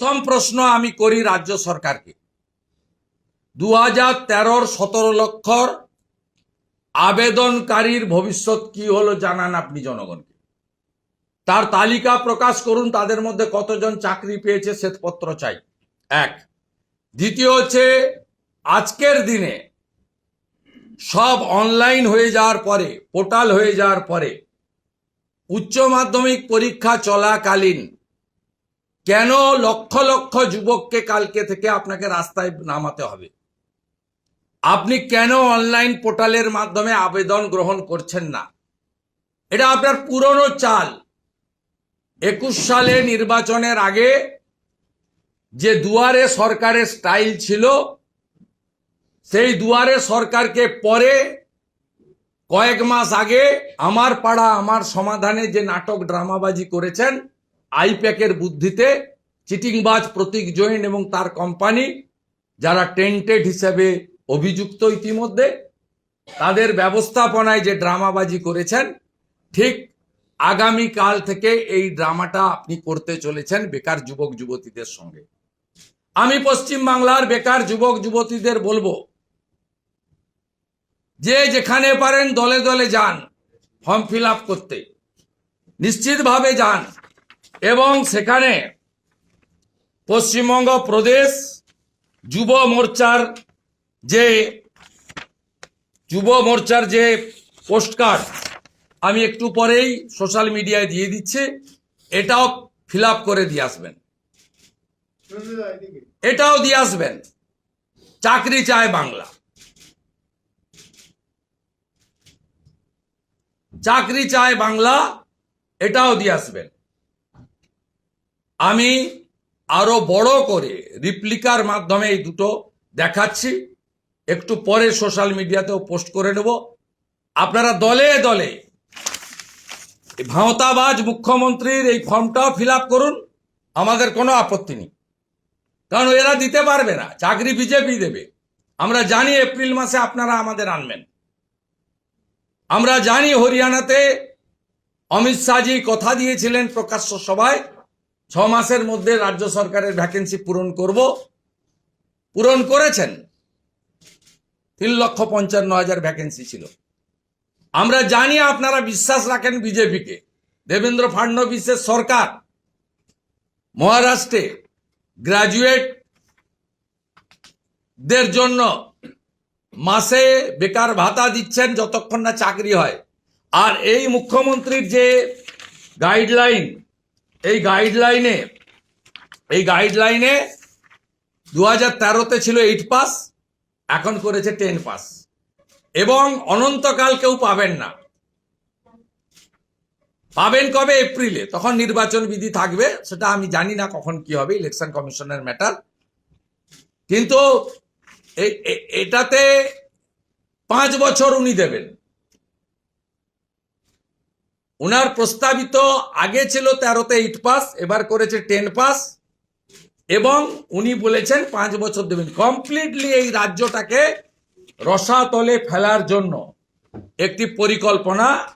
প্রথম প্রশ্ন আমি করি রাজ্য সরকারকে 2013-র 17 লক্ষর আবেদনকারীর ভবিষ্যৎ কি হলো জানান আপনি জনগণকে। তার তালিকা প্রকাশ করুন, তাদের মধ্যে কতজন চাকরি পেয়েছে শ্বেতপত্র চাই। এক। দ্বিতীয় হচ্ছে, আজকের দিনে সব অনলাইন হয়ে যাওয়ার পরে, পোর্টাল হয়ে যাওয়ার পরে, উচ্চ মাধ্যমিক পরীক্ষা চলাকালীন কেন লক্ষ লক্ষ যুবককে কালকে থেকে আপনাকে রাস্তায় নামাতে হবে? আপনি কেন অনলাইন পোর্টালের মাধ্যমে আবেদন গ্রহণ করছেন না? এটা আপনার পুরনো চাল। 21 সালে নির্বাচনের আগে যে দুয়ারে সরকারের স্টাইল ছিল, সেই দুয়ারে সরকারকে পরে কয়েক মাস আগে আমার পাড়া আমার সমাধানে যে নাটক ড্রামাবাজি করেছেন, আইপ্যাকের বুদ্ধিতে চিটিংবাজ প্রতীক জৈন এবং তার কোম্পানি, যারা টেন্টেড হিসেবে অভিযুক্ত ইতিমধ্যে, তাদের ব্যবস্থাপনায় যে ড্রামাবাজি করেছেন, ঠিক আগামী কাল থেকে এই ড্রামাটা আপনি করতে চলেছেন বেকার যুবক যুবতীদের সঙ্গে। আমি পশ্চিম বাংলার বেকার যুবক যুবতীদের বলবো, যে যেখানে পারেন দলে দলে যান ফর্ম ফিল আপ করতে, নিশ্চিতভাবে যান এবং সেখানে পশ্চিমবঙ্গ প্রদেশ যুব মোর্চার যে পোস্টকার্ড আমি একটু পরেই সোশ্যাল মিডিয়ায় দিয়ে দিচ্ছি, এটাও ফিল আপ করে দিয়ে আসবেন, এটাও দিয়ে আসবেন। চাকরি চায় বাংলা, চাকরি চায় বাংলা, এটাও দিয়ে আসবেন। আমি আরো বড় করে রিপ্লিকার মাধ্যমে এই দুটো দেখাচ্ছি, একটু পরে সোশ্যাল মিডিয়াতেও পোস্ট করে নেব। আপনারা দলে দলে ভাঁওতাবাজ মুখ্যমন্ত্রীর এই ফর্মটাও ফিল আপ করুন, আমাদের কোনো আপত্তি নেই, কারণ এরা দিতে পারবে না, চাকরি বিজেপি দেবে। আমরা জানি এপ্রিল মাসে আপনারা আমাদের আনবেন, আমরা জানি হরিয়ানাতে অমিত শাহজি কথা দিয়েছিলেন প্রকাশ্য সভায় 6 মাসের মধ্যে রাজ্য সরকারের ভ্যাকেন্সি পূরণ করব, পূরণ করেছেন। 3,55,000 ভ্যাকেন্সি ছিল। আমরা জানি আপনারা বিশ্বাস রাখেন বিজেপিকে। দেবেন্দ্র ফাডনবিসের সরকার মহারাষ্ট্রে গ্রাজুয়েটদের জন্য মাসে বেকার ভাতা দিচ্ছেন যতক্ষণ না চাকরি হয়। আর এই মুখ্যমন্ত্রীর যে গাইডলাইন, এই গাইডলাইনে 2013-তে ছিল 8 পাস, এখন করেছে 10 পাস, এবং অনন্তকাল কেউ পাবেন না। পাবেন কবে? এপ্রিলে, তখন নির্বাচন বিধি থাকবে, সেটা আমি জানি না কখন কি হবে, ইলেকশন কমিশনের ম্যাটার। কিন্তু এটাতে 5 বছর উনি দেবেন। উনার প্রস্তাবিত আগে ছিল 13-তে 8 পাস, এবার করেছে 10 পাস, এবং উনি বলেছেন 5 বছর দেবেন। কমপ্লিটলি এই রাজ্যটাকে রসাতলে ফেলার জন্য একটি পরিকল্পনা